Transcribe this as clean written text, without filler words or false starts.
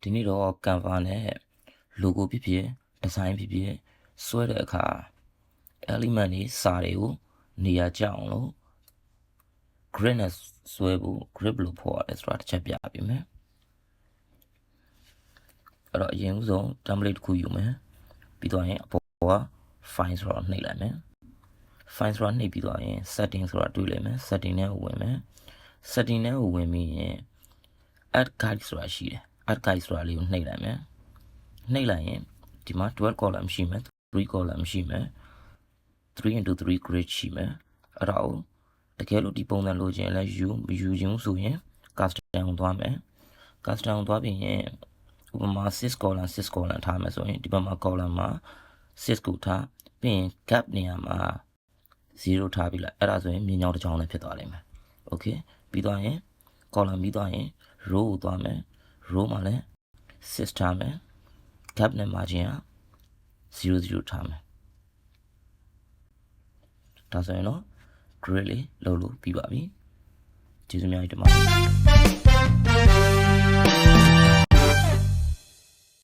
ဒီနေ့တော့ Canva နဲ့ logo ဖြစ်ဖြစ် design ဖြစ်ဖြစ်ဆွဲတဲ့အခါ element တွေစာတွေကိုနေရာကျအောင်လို့ grid နဲ့ဆွဲဖို့ grid ဘယ်လိုဖော်ရလဲဆိုတာတစ်ချက်ပြပေးမယ်အဲ့တော့အရင်ဆုံး template တစ်ခုယူမယ်ပြီးတော့ရင်အပေါ်က file ဆိုတော့နှိပ်လိုက်မယ် file ဆိုတာနှိပ်ပြီးတော့ရင် setting ဆိုတာတွေ့လိုက်မယ် setting နဲ့ဝင်မယ် setting နဲ့ဝင်ပြီးရင် add guide ဆိုတာရှိတယ် add guide ဆိုတာလေးကိုနှိပ်လိုက်မယ်နှိပ်လိုက်ရင်ဒီမှာ12 column ရှိမယ်3 column ရှိမယ်3x3 grid ရှိမယ်အဲ့ဒါကိုတကယ်လို့ဒီပုံစံလိုချင်လဲယူခြင်းဆိုရင် custom ကိုသွားမယ် custom ကိုသွားပြီးရင်ဥပမာ6 column 6 column ထားမယ်ဆိုရင်ဒီဘက်မှာ column မှာ6ကိုထားပြီးရင် gap နေရာမှာ0ထားပြီးလိုက်အဲ့ဒါဆိုရင်မြင်ကြောင်းတစ်ကြောင်းလည်းဖြစ်သွားလိမ့်မယ် okay ပြီးသွားရင် column ပြီးသွားရင် row ကိုသွားမယ် row မှာလည်း6ထားမယ် gap နဲ့ margin က00ထားမယ်ဒါဆိုရင်တော့ grid လေးလုပ်လို့ပြီးပါပြီကျေးဇူးများကြီးတင်ပါတယ်